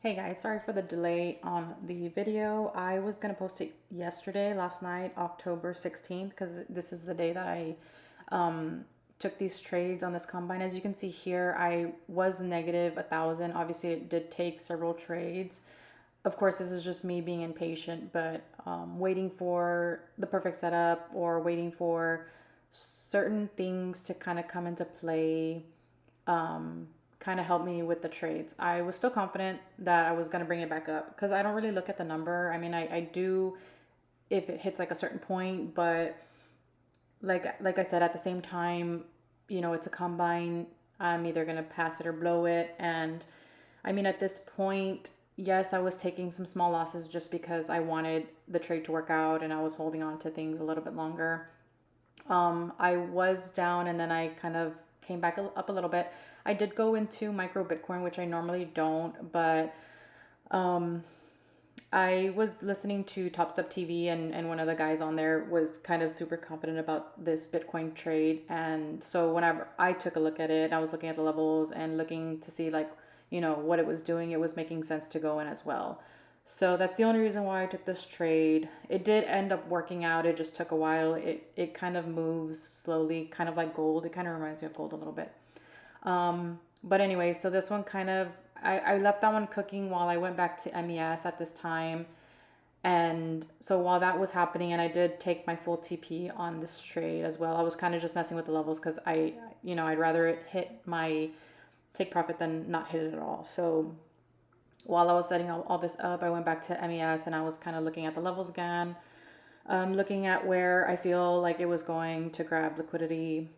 Hey guys, sorry for the delay on the video. I was gonna post it yesterday, last night, October 16th, because this is the day that I took these trades on this combine. As you can see here, I was negative 1,000. Obviously, it did take several trades. Of course, this is just me being impatient, but waiting for the perfect setup or waiting for certain things to kind of come into play kind of helped me with the trades. I was still confident that I was going to bring it back up because I don't really look at the number. I mean, I do if it hits like a certain point, but like I said, at the same time, it's a combine. I'm either going to pass it or blow it. And I mean, at this point, yes, I was taking some small losses just because I wanted the trade to work out and I was holding on to things a little bit longer. I was down and then I kind of came back up a little bit. I did go into micro Bitcoin, which I normally don't, but um, I was listening to Topstep TV, and one of the guys on there was kind of super confident about this Bitcoin trade. And so whenever I took a look at it, I was looking at the levels and looking to see like, what it was doing. It was making sense to go in as well. So that's the only reason why I took this trade. It did end up working out. It just took a while. It kind of moves slowly, kind of like gold. It kind of reminds me of gold a little bit. But anyway, so this one kind of I left that one cooking while I went back to MES at this time. And so while that was happening, and I did take my full TP on this trade as well, I was kind of just messing with the levels because I'd rather it hit my take profit than not hit it at all. So while I was setting all this up, I went back to MES and I was kind of looking at the levels again, looking at where I feel like it was going to grab liquidity.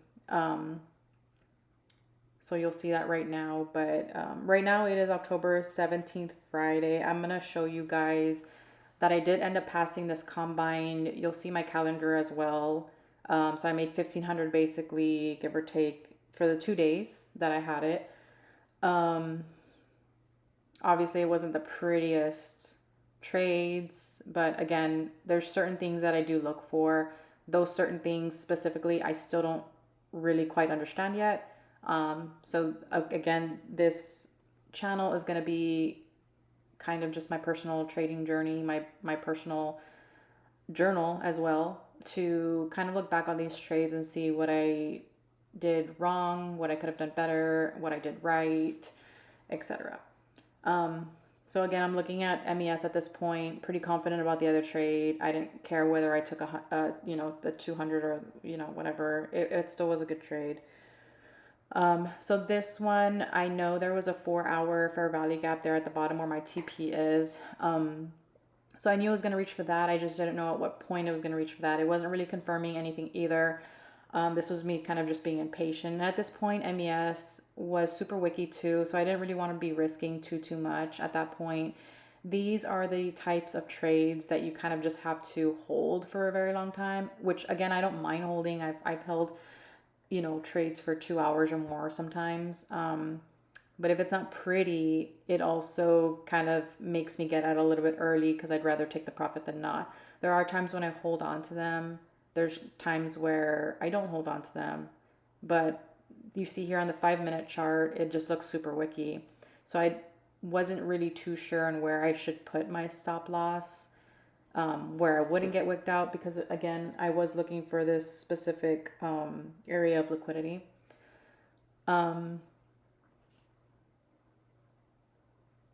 So you'll see that right now. But right now it is October 17th, Friday. I'm going to show you guys that I did end up passing this combine. You'll see my calendar as well. So I made 1,500 basically, give or take, for the 2 days that I had it. Obviously, it wasn't the prettiest trades, but again, there's certain things that I do look for. Those certain things specifically, I still don't really quite understand yet. So again, this channel is going to be kind of just my personal trading journey, my personal journal as well, to kind of look back on these trades and see what I did wrong, what I could have done better, what I did right, etc. So again, I'm looking at MES at this point, pretty confident about the other trade. I didn't care whether I took the 200 or, whatever. It still was a good trade. So this one, I know there was a 4-hour fair value gap there at the bottom where my TP is. So I knew I was going to reach for that. I just didn't know at what point it was going to reach for that. It wasn't really confirming anything either. This was me kind of just being impatient. And at this point, MES was super wicky too, so I didn't really want to be risking too much at that point. These are the types of trades that you kind of just have to hold for a very long time, which again, I don't mind holding. I've held, trades for 2 hours or more sometimes. But if it's not pretty, it also kind of makes me get out a little bit early because I'd rather take the profit than not. There are times when I hold on to them. There's times where I don't hold on to them. But you see here on the 5-minute chart, it just looks super wicky. So I wasn't really too sure on where I should put my stop loss, where I wouldn't get wicked out because, again, I was looking for this specific area of liquidity.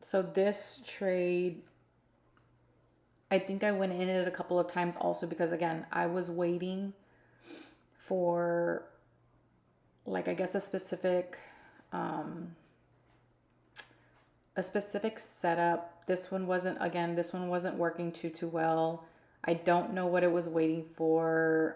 So this trade, I think I went in it a couple of times also because, again, I was waiting for, like, I guess a specific setup. This one wasn't working too well. I don't know what it was waiting for.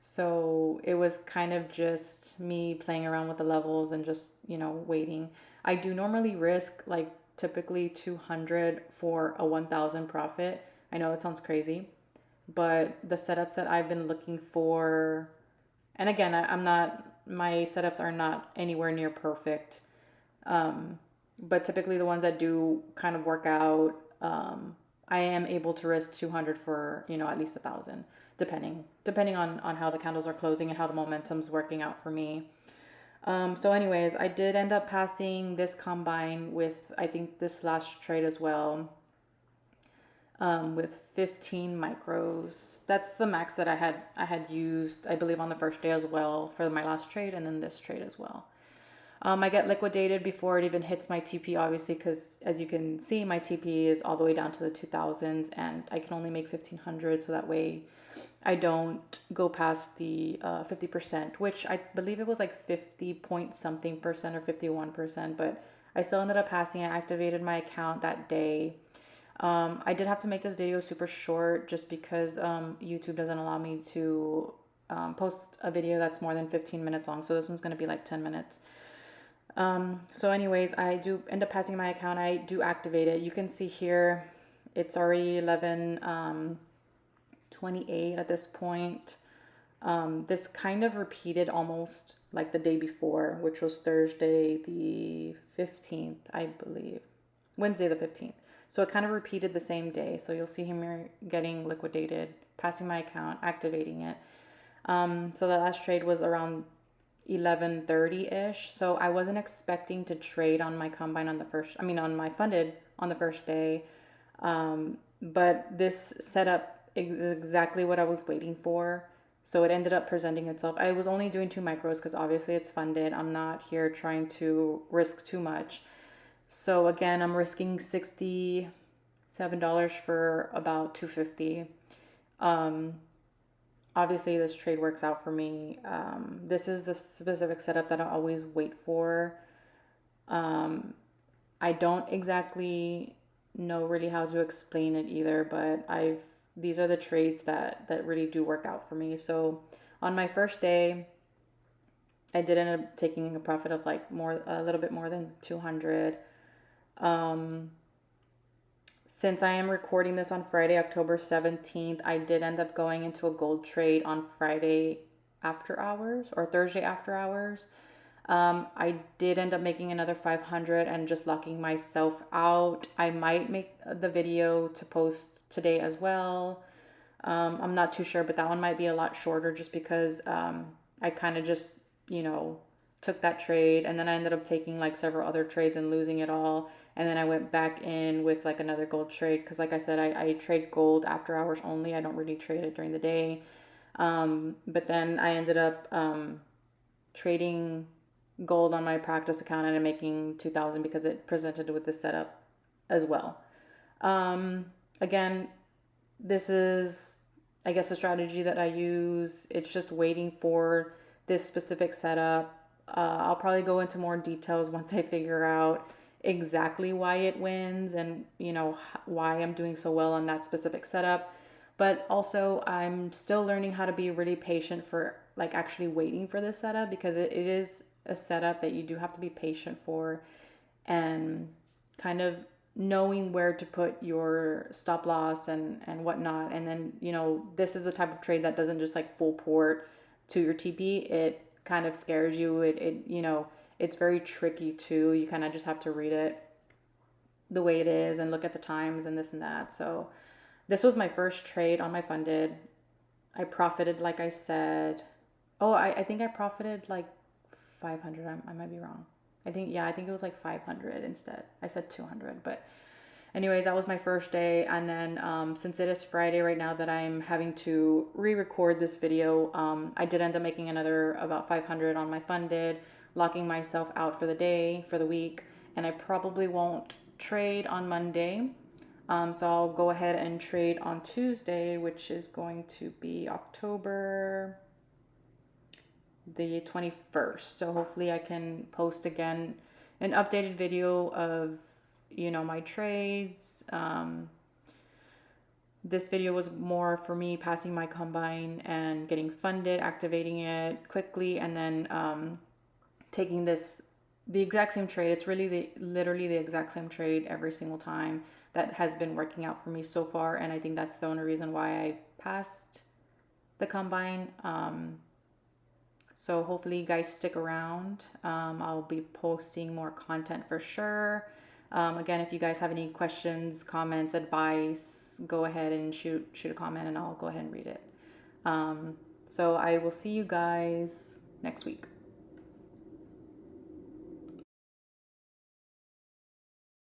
So it was kind of just me playing around with the levels and just, waiting. I do normally risk like typically 200 for a 1,000 profit. I know it sounds crazy, but the setups that I've been looking for, and again, my setups are not anywhere near perfect. But typically the ones that do kind of work out, I am able to risk 200 for, at least 1,000, depending on how the candles are closing and how the momentum's working out for me. So anyways, I did end up passing this combine with, I think, this last trade as well, with 15 micros. That's the max that I had used, I believe, on the first day as well for my last trade, and then this trade as well. I get liquidated before it even hits my TP, obviously, because as you can see, my TP is all the way down to the 2000s, and I can only make 1500, so that way I don't go past the 50%, which I believe it was like 50 point something percent or 51%, but I still ended up passing. I activated my account that day. I did have to make this video super short just because YouTube doesn't allow me to post a video that's more than 15 minutes long, so this one's going to be like 10 minutes. So anyways, I do end up passing my account. I do activate it. You can see here, it's already 11:28 at this point. This kind of repeated almost like the day before, which was Thursday the 15th, I believe. Wednesday the 15th. So it kind of repeated the same day. So you'll see him here getting liquidated, passing my account, activating it. So the last trade was around 11:30-ish. So I wasn't expecting to trade on my combine on on my funded on the first day. But this setup is exactly what I was waiting for. So it ended up presenting itself. I was only doing 2 micros because obviously it's funded. I'm not here trying to risk too much. So again, I'm risking $67 for about 250. Obviously this trade works out for me. This is the specific setup that I always wait for. I don't exactly know really how to explain it either, but these are the trades that really do work out for me. So on my first day, I did end up taking a profit of like a little bit more than 200. Since I am recording this on Friday, October 17th, I did end up going into a gold trade on Friday after hours or Thursday after hours. I did end up making another 500 and just locking myself out. I might make the video to post today as well. I'm not too sure, but that one might be a lot shorter just because I kind of just, took that trade, and then I ended up taking like several other trades and losing it all. And then I went back in with like another gold trade because, like I said, I trade gold after hours only. I don't really trade it during the day. But then I ended up trading gold on my practice account, and I'm making 2,000 because it presented with this setup as well. Again, this is, I guess, a strategy that I use. It's just waiting for this specific setup. I'll probably go into more details once I figure out exactly why it wins and, why I'm doing so well on that specific setup. But also, I'm still learning how to be really patient for like actually waiting for this setup, because it is a setup that you do have to be patient for, and kind of knowing where to put your stop loss and whatnot. And then, this is the type of trade that doesn't just like full port to your TP. It kind of scares you. It's very tricky too. You kind of just have to read it the way it is and look at the times and this and that. So this was my first trade on my funded. I profited, like I said. Oh, I think I profited like 500. I might be wrong. I think it was like 500 instead. I said 200, but anyways, that was my first day. And then since it is Friday right now that I'm having to re-record this video, I did end up making another about 500 on my funded, locking myself out for the day, for the week, and I probably won't trade on Monday. So I'll go ahead and trade on Tuesday, which is going to be October the 21st. So hopefully I can post again an updated video of my trades. This video was more for me passing my combine and getting funded, activating it quickly, and then taking the exact same trade. It's really literally the exact same trade every single time that has been working out for me so far, and I think that's the only reason why I passed the combine. So hopefully you guys stick around. I'll be posting more content for sure. Again, if you guys have any questions, comments, advice, go ahead and shoot a comment and I'll go ahead and read it. So I will see you guys next week.